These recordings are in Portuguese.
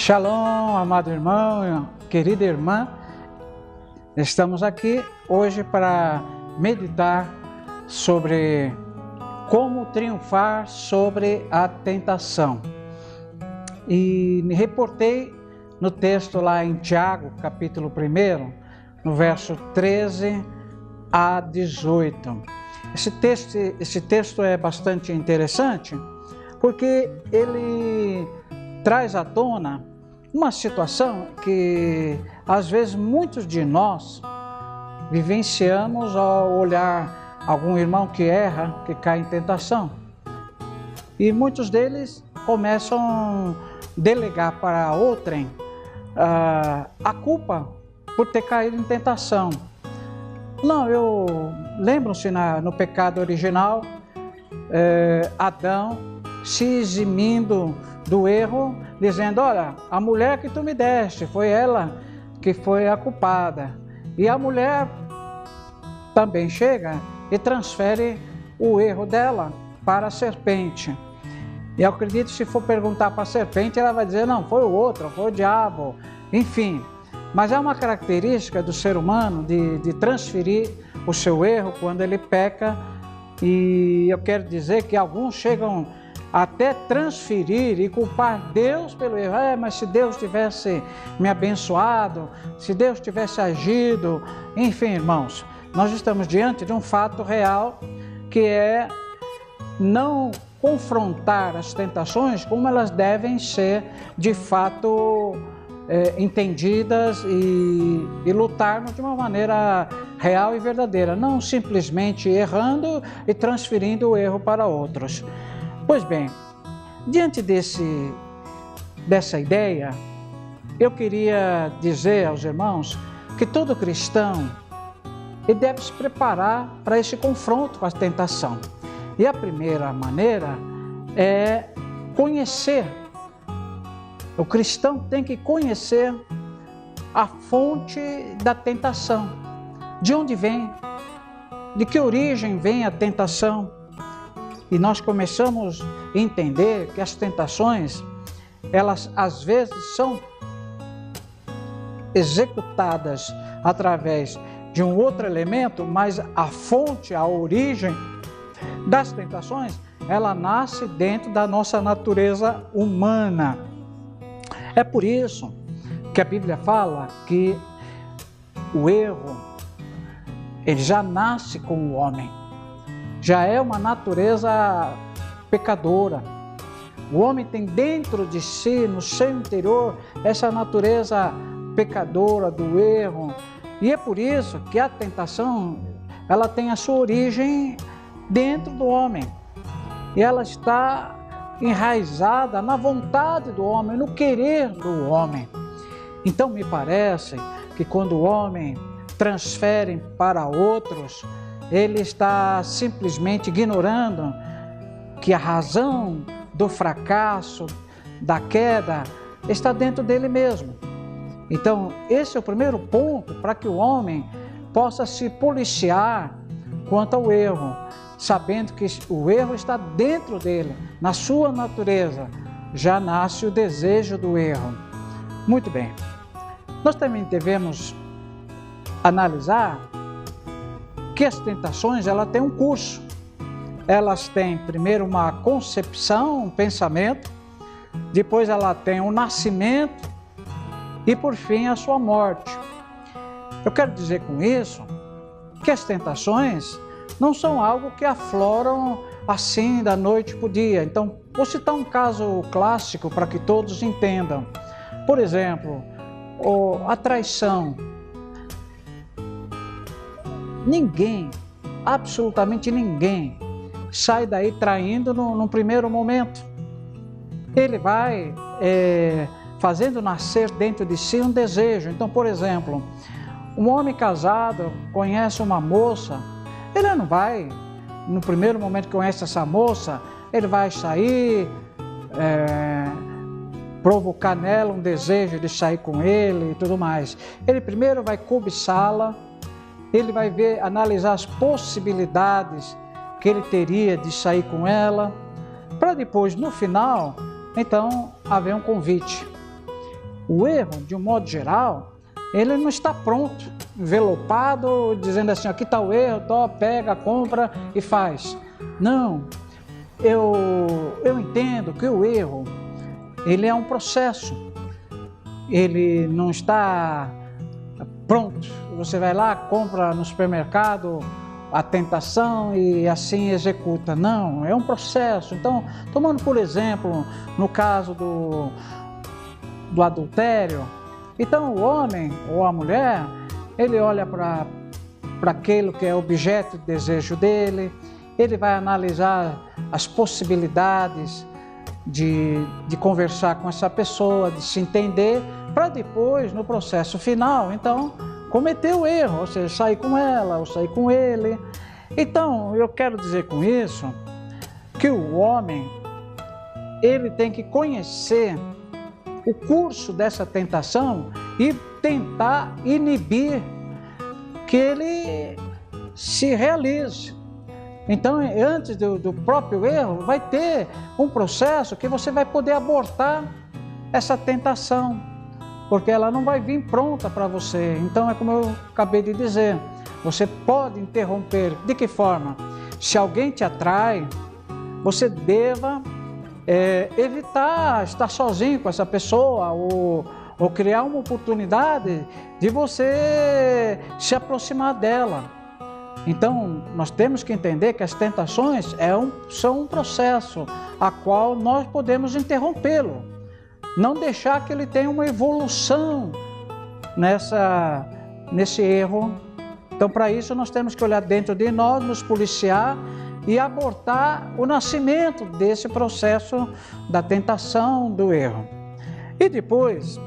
Shalom, amado irmão, querida irmã. Estamos aqui hoje para meditar sobre como triunfar sobre a tentação. E me reportei no texto lá em Tiago, capítulo 1, no verso 13 a 18. Esse texto é bastante interessante porque ele traz à tona uma situação que às vezes muitos de nós vivenciamos ao olhar algum irmão que erra, que cai em tentação. E muitos deles começam a delegar para outrem a culpa por ter caído em tentação. Não, lembram-se no pecado original, Adão se eximindo do erro, dizendo: olha, a mulher que tu me deste, foi ela que foi a culpada. E a mulher também chega e transfere o erro dela para a serpente. E eu acredito que se for perguntar para a serpente, ela vai dizer: não, foi o outro, foi o diabo, enfim. Mas é uma característica do ser humano de transferir o seu erro quando ele peca. E eu quero dizer que alguns chegam até transferir e culpar Deus pelo erro. Mas se Deus tivesse me abençoado, se Deus tivesse agido, enfim, irmãos, nós estamos diante de um fato real, que é não confrontar as tentações como elas devem ser de fato entendidas e lutarmos de uma maneira real e verdadeira, não simplesmente errando e transferindo o erro para outros. Pois bem, diante dessa ideia, eu queria dizer aos irmãos que todo cristão ele deve se preparar para esse confronto com a tentação. E a primeira maneira é conhecer. O cristão tem que conhecer a fonte da tentação. De onde vem? De que origem vem a tentação? E nós começamos a entender que as tentações, elas às vezes são executadas através de um outro elemento, mas a fonte, a origem das tentações, ela nasce dentro da nossa natureza humana. É por isso que a Bíblia fala que o erro, ele já nasce com o homem. Já é uma natureza pecadora. O homem tem dentro de si, no seu interior, essa natureza pecadora do erro. E é por isso que a tentação, ela tem a sua origem dentro do homem. E ela está enraizada na vontade do homem, no querer do homem. Então me parece que quando o homem transfere para outros, ele está simplesmente ignorando que a razão do fracasso, da queda, está dentro dele mesmo. Então, esse é o primeiro ponto para que o homem possa se policiar quanto ao erro, sabendo que o erro está dentro dele, na sua natureza, já nasce o desejo do erro. Muito bem. Nós também devemos analisar que as tentações, ela tem um curso. Elas têm primeiro uma concepção, um pensamento, depois ela tem um nascimento e por fim a sua morte. Eu quero dizer com isso que as tentações não são algo que afloram assim da noite para o dia. Então, vou citar um caso clássico para que todos entendam. Por exemplo, a traição. Ninguém, absolutamente ninguém, sai daí traindo num primeiro momento. Ele vai fazendo nascer dentro de si um desejo. Então, por exemplo, um homem casado conhece uma moça, ele não vai, no primeiro momento que conhece essa moça, ele vai sair, provocar nela um desejo de sair com ele e tudo mais. Ele primeiro vai cobiçá-la, ele vai analisar as possibilidades que ele teria de sair com ela, para depois, no final, então, haver um convite. o erro, de um modo geral, ele não está pronto, envelopado, dizendo assim, aqui está o erro, pega, compra e faz. Não, eu entendo que o erro, ele é um processo, ele não está pronto. Você vai lá, compra no supermercado a tentação e assim executa. Não, é um processo. Então, tomando por exemplo, no caso do adultério, então o homem ou a mulher, ele olha para aquilo que é objeto de desejo dele, ele vai analisar as possibilidades de conversar com essa pessoa, de se entender, para depois, no processo final, então, cometer o erro, ou seja, sair com ela ou sair com ele. Então, eu quero dizer com isso que o homem, ele tem que conhecer o curso dessa tentação e tentar inibir que ele se realize. Então, antes do próprio erro, vai ter um processo que você vai poder abortar essa tentação, porque ela não vai vir pronta para você. Então, é como eu acabei de dizer, você pode interromper. De que forma? Se alguém te atrai, você deva evitar estar sozinho com essa pessoa ou criar uma oportunidade de você se aproximar dela. Então, nós temos que entender que as tentações são um processo a qual nós podemos interrompê-lo. Não deixar que ele tenha uma evolução nesse erro. Então, para isso, nós temos que olhar dentro de nós, nos policiar e abortar o nascimento desse processo da tentação, do erro. E depois,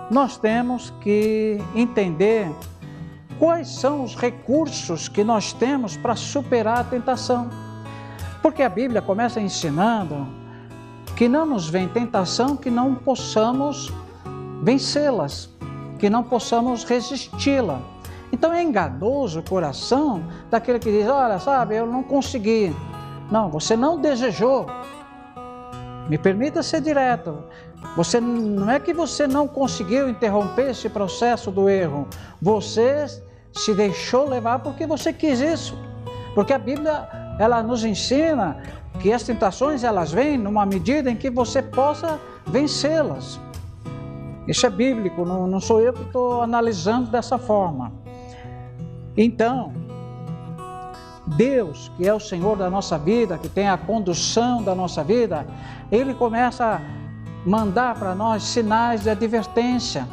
nós temos que entender quais são os recursos que nós temos para superar a tentação. Porque a Bíblia começa ensinando que não nos vem tentação que não possamos vencê-las, que não possamos resisti-la. Então é enganoso o coração daquele que diz, olha, sabe, eu não consegui. Não, você não desejou. Me permita ser direto. Não é que você não conseguiu interromper esse processo do erro. Você se deixou levar porque você quis isso. Porque a Bíblia, ela nos ensina que as tentações, elas vêm numa medida em que você possa vencê-las. Isso é bíblico, não sou eu que estou analisando dessa forma. Então, Deus, que é o Senhor da nossa vida, que tem a condução da nossa vida, Ele começa a mandar para nós sinais de advertência.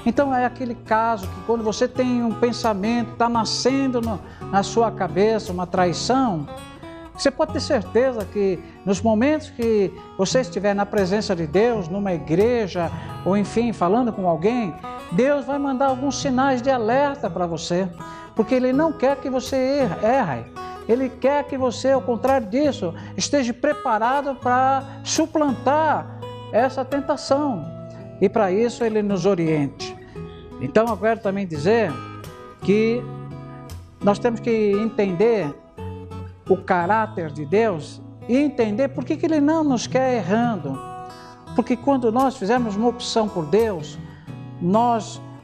Então é aquele caso que quando você tem um pensamento, está nascendo na sua cabeça uma traição, você pode ter certeza que nos momentos que você estiver na presença de Deus, numa igreja, ou enfim, falando com alguém, Deus vai mandar alguns sinais de alerta para você, porque Ele não quer que você erre. Ele quer que você, ao contrário disso, esteja preparado para suplantar essa tentação. E para isso Ele nos oriente. Então eu quero também dizer que nós temos que entender o caráter de Deus e entender por que Ele não nos quer errando. Porque quando nós fizermos uma opção por Deus,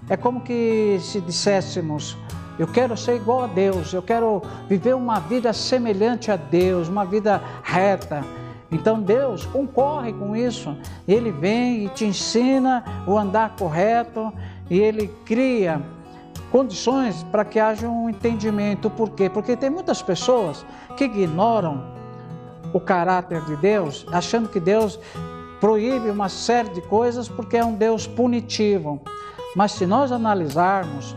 é como que se disséssemos, eu quero ser igual a Deus, eu quero viver uma vida semelhante a Deus, uma vida reta. Então Deus concorre com isso, Ele vem e te ensina o andar correto e Ele cria condições para que haja um entendimento. Por quê? Porque tem muitas pessoas que ignoram o caráter de Deus, achando que Deus proíbe uma série de coisas porque é um Deus punitivo. Mas se nós analisarmos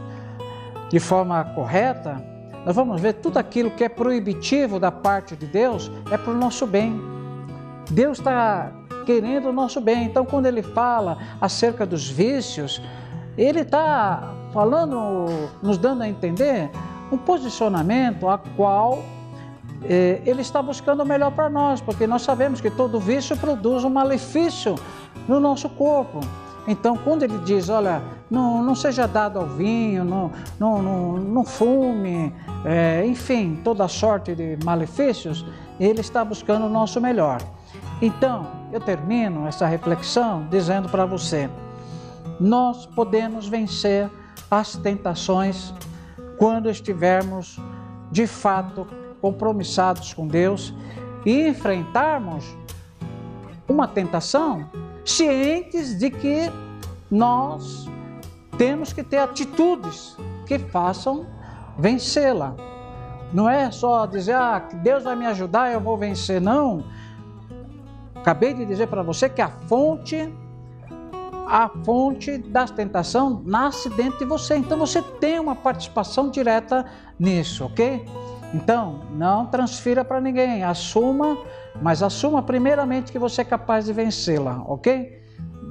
de forma correta, nós vamos ver tudo aquilo que é proibitivo da parte de Deus é para o nosso bem. Deus está querendo o nosso bem. Então, quando Ele fala acerca dos vícios, Ele está falando, nos dando a entender um posicionamento a qual Ele está buscando o melhor para nós, porque nós sabemos que todo vício produz um malefício no nosso corpo. Então, quando Ele diz, olha, não seja dado ao vinho, não fume, enfim, toda sorte de malefícios, Ele está buscando o nosso melhor. Então, eu termino essa reflexão dizendo para você nós podemos vencer as tentações quando estivermos de fato compromissados com Deus e enfrentarmos uma tentação cientes de que nós temos que ter atitudes que façam vencê-la. Não é só dizer, que Deus vai me ajudar, eu vou vencer, não. Acabei de dizer para você que a fonte da tentação nasce dentro de você. Então você tem uma participação direta nisso, ok? Então, não transfira para ninguém, assuma, mas assuma primeiramente que você é capaz de vencê-la, ok?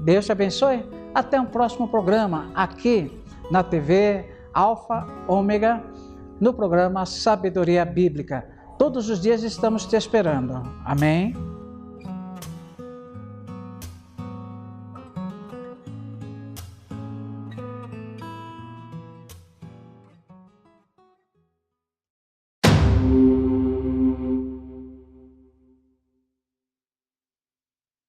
Deus te abençoe. Até um próximo programa aqui na TV Alfa Ômega, no programa Sabedoria Bíblica. Todos os dias estamos te esperando. Amém?